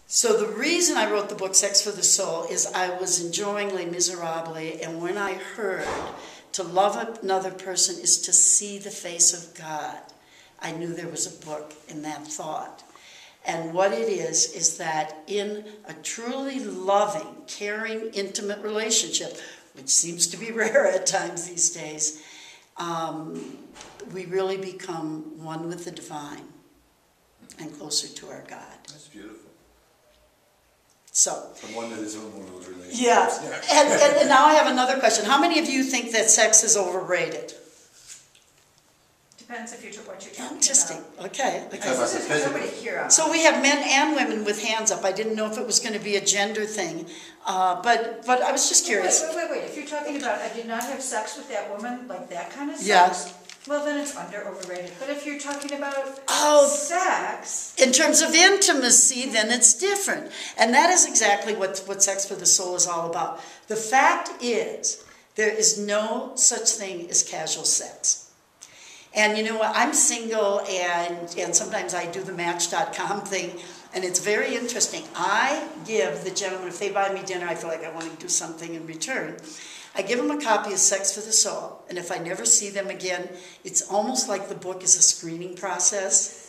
So the reason I wrote the book Sex for the Soul is I was enjoying Les Miserables, and when I heard to love another person is to see the face of God, I knew there was a book in that thought. And what it is that in a truly loving, caring, intimate relationship, which seems to be rare at times these days, we really become one with the divine and closer to our God. That's beautiful. So, from one to his own one of those relationships. Yeah. And now I have another question. How many of you think that sex is overrated? Depends if what you're talking Interesting. about. Okay. Nobody here on So we have men and women with hands up. I didn't know if it was going to be a gender thing, but I was just curious. Wait. If you're talking about I did not have sex with that woman, like that kind of sex, Yeah. well then it's overrated. But if you're talking about sex, in terms of intimacy, then it's different. And that is exactly what Sex for the Soul is all about. The fact is, there is no such thing as casual sex. And you know what, I'm single, and sometimes I do the Match.com thing, and it's very interesting. I give the gentleman, if they buy me dinner, I feel like I want to do something in return. I give them a copy of Sex for the Soul, and if I never see them again, it's almost like the book is a screening process.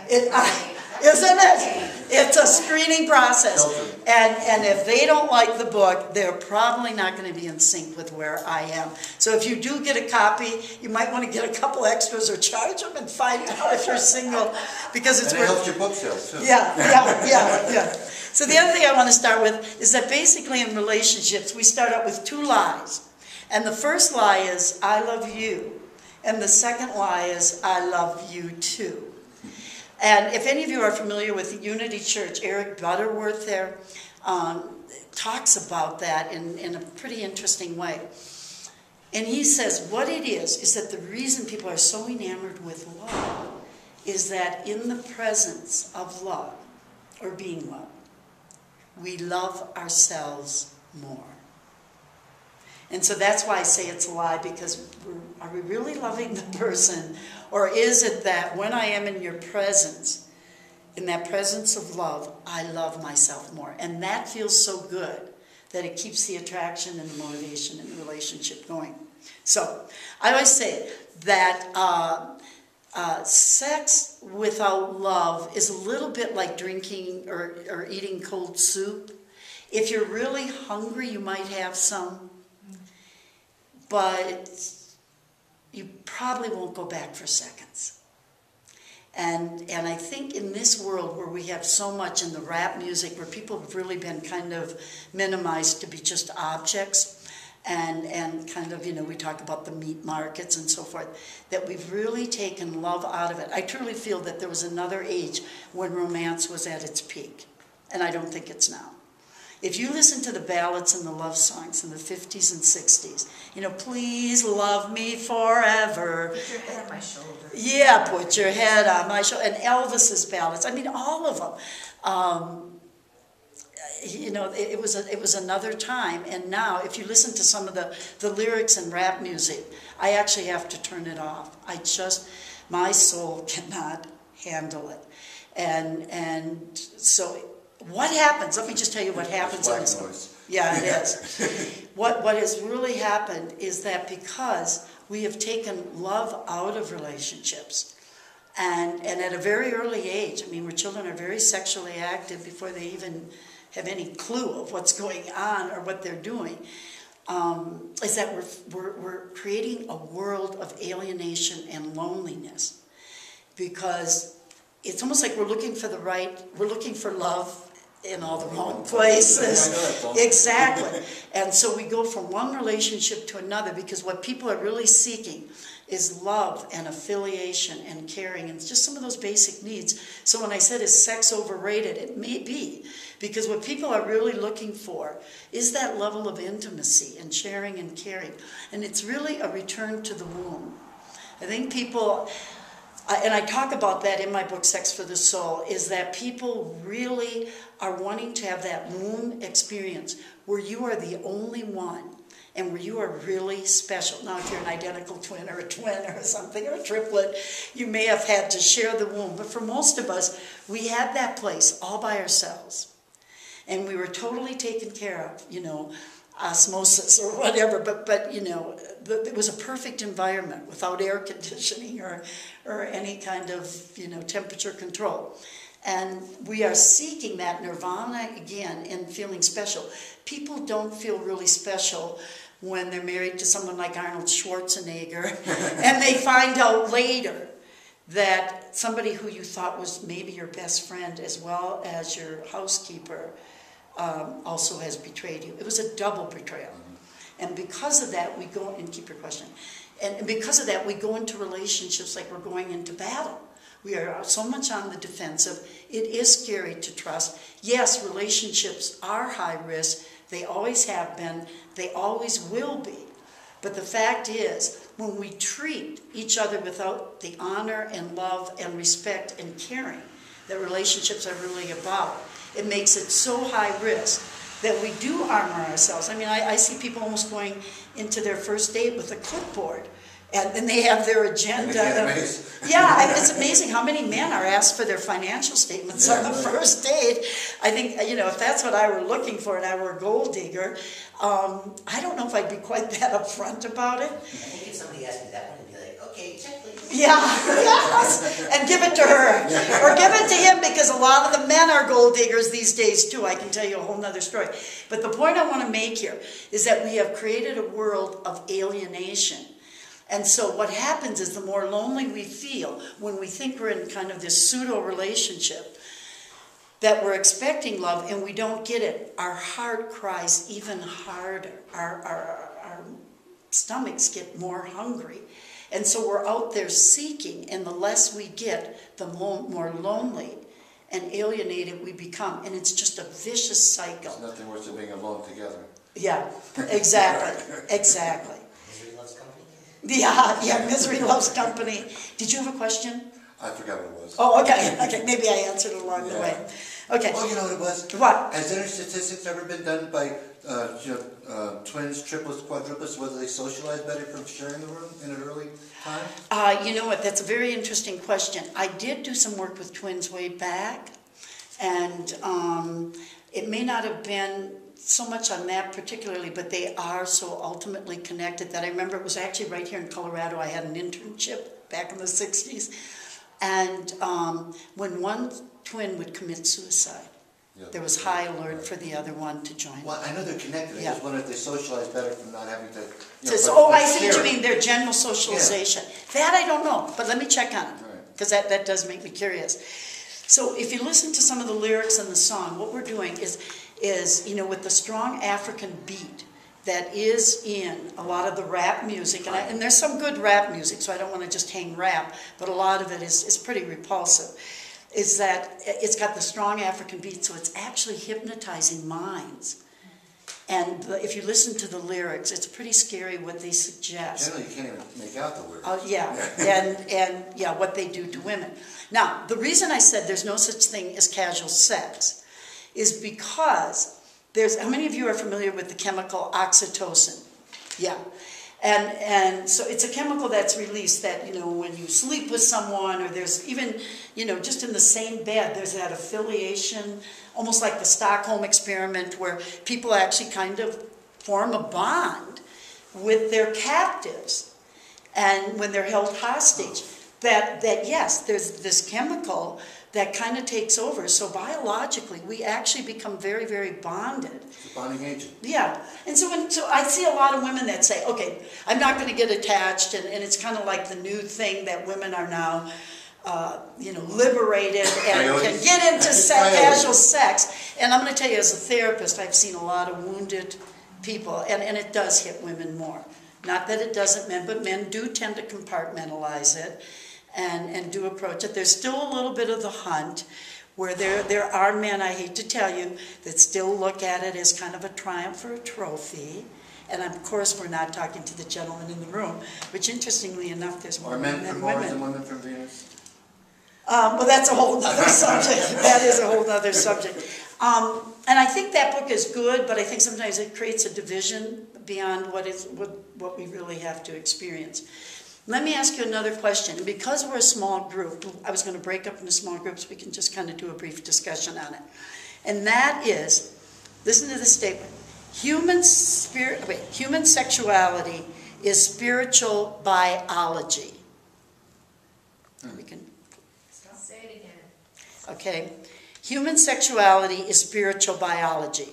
Isn't it? It's a screening process. And if they don't like the book, they're probably not going to be in sync with where I am. So if you do get a copy, you might want to get a couple extras or charge them and find out if you're single, because it's worth it. And it helps your book sales too. Yeah. So the other thing I want to start with is that basically in relationships, we start out with two lies. And the first lie is, I love you. And the second lie is, I love you too. And if any of you are familiar with Unity Church, Eric Butterworth there talks about that in a pretty interesting way. And he says what it is that the reason people are so enamored with love is that in the presence of love, or being loved, we love ourselves more. And so that's why I say it's a lie, because are we really loving the person? Or is it that when I am in your presence, in that presence of love, I love myself more? And that feels so good that it keeps the attraction and the motivation in the relationship going. So I always say that sex without love is a little bit like drinking or eating cold soup. If you're really hungry, you might have some, but you probably won't go back for seconds. And I think in this world where we have so much in the rap music, where people have really been kind of minimized to be just objects, and kind of, we talk about the meat markets and so forth, that we've really taken love out of it. I truly feel that there was another age when romance was at its peak, and I don't think it's now. If you listen to the ballads and the love songs in the 50s and 60s, please love me forever. Put your head on my shoulder. Yeah, put your head on my shoulder. And Elvis's ballads, all of them. It was another time. And now, if you listen to some of the lyrics in rap music, I actually have to turn it off. My soul cannot handle it. And so what happens? Let me just tell you what happens. Yeah, it is. What has really happened is that because we have taken love out of relationships, and at a very early age, where children are very sexually active before they even have any clue of what's going on or what they're doing, is that we're creating a world of alienation and loneliness, because it's almost like we're looking for love in all the wrong places. Exactly. And so we go from one relationship to another, because what people are really seeking is love and affiliation and caring, and just some of those basic needs. So when I said, is sex overrated? It may be, because what people are really looking for is that level of intimacy and sharing and caring. And it's really a return to the womb. I think people, and I talk about that in my book, Sex for the Soul, is that people really are wanting to have that womb experience where you are the only one and where you are really special. Now, if you're an identical twin or something, or a triplet, you may have had to share the womb. But for most of us, we had that place all by ourselves. and we were totally taken care of, you know, osmosis or whatever, but you know, it was a perfect environment without air conditioning or any kind of, you know, temperature control. And we are seeking that nirvana again in feeling special. People don't feel really special when they're married to someone like Arnold Schwarzenegger and they find out later that somebody who you thought was maybe your best friend as well as your housekeeper also has betrayed you. It was a double betrayal. And because of that, we go, and keep your question, and because of that, we go into relationships like we're going into battle. We are so much on the defensive. It is scary to trust. Yes, relationships are high risk. They always have been. They always will be. But the fact is, when we treat each other without the honor and love and respect and caring that relationships are really about, it makes it so high risk that we do armor ourselves. I mean, I see people almost going into their first date with a clipboard, and they have their agenda. Yeah, it's amazing how many men are asked for their financial statements on the first date. I think, you know, if that's what I were looking for and I were a gold digger, I don't know if I'd be quite that upfront about it. I think if somebody asked me that one, I'd be like, okay, check please. Yeah, yes, and give it to her. Or give it to him, because a lot of the men are gold diggers these days too. I can tell you a whole nother story. But the point I want to make here is that we have created a world of alienation. And so what happens is the more lonely we feel when we think we're in kind of this pseudo relationship, that we're expecting love and we don't get it, our heart cries even harder. Our stomachs get more hungry. And so we're out there seeking, and the less we get, the more lonely and alienated we become. And it's just a vicious cycle. There's nothing worse than being alone together. Yeah, exactly, exactly. Misery loves company. Yeah, misery loves company. Did you have a question? I forgot what it was. Oh, okay, maybe I answered it along the way. Okay. Oh, you know what it was? What? Has any statistics ever been done by twins, triplets, quadruplets, whether they socialize better from sharing the room in an early time? You know what, that's a very interesting question. I did do some work with twins way back, and it may not have been so much on that particularly, but they are so ultimately connected that I remember it was actually right here in Colorado. I had an internship back in the 60s, and when one twin would commit suicide, there was high alert for the other one to join. Well, I know they're connected. I just wonder if they socialize better from not having to. I see what you mean. Their general socialization. Yeah. That I don't know, but let me check on it, because that does make me curious. So if you listen to some of the lyrics in the song, what we're doing is you know, with the strong African beat that is in a lot of the rap music, and there's some good rap music, so I don't want to just hang rap, but a lot of it is pretty repulsive, is that it's got the strong African beat, so it's actually hypnotizing minds. And if you listen to the lyrics, it's pretty scary what they suggest. Generally, you can't even make out the words. And what they do to women. Now, the reason I said there's no such thing as casual sex is because how many of you are familiar with the chemical oxytocin? Yeah. And so it's a chemical that's released that, you know, when you sleep with someone, or there's even, you know, just in the same bed, there's that affiliation, almost like the Stockholm experiment, where people actually kind of form a bond with their captives, and when they're held hostage, that yes, there's this chemical that kind of takes over. So biologically, we actually become very, very bonded. It's a bonding agent. Yeah. And so I see a lot of women that say, okay, I'm not going to get attached, and it's kind of like the new thing that women are now, liberated and can get into casual sex. And I'm going to tell you, as a therapist, I've seen a lot of wounded people, and it does hit women more. Not that it doesn't men, but men do tend to compartmentalize it and do approach it. There's still a little bit of the hunt, where there are men, I hate to tell you, that still look at it as kind of a triumph or a trophy. And of course, we're not talking to the gentleman in the room, which interestingly enough, there's more men than women. Are men from Mars and women from Venus? Well, that's a whole other subject. That is a whole other subject. And I think that book is good, but I think sometimes it creates a division beyond what we really have to experience. Let me ask you another question. Because we're a small group, I was going to break up into small groups. We can just kind of do a brief discussion on it. And that is, Listen to this statement. Human sexuality is spiritual biology. We can, Say it again. okay. Human sexuality is spiritual biology.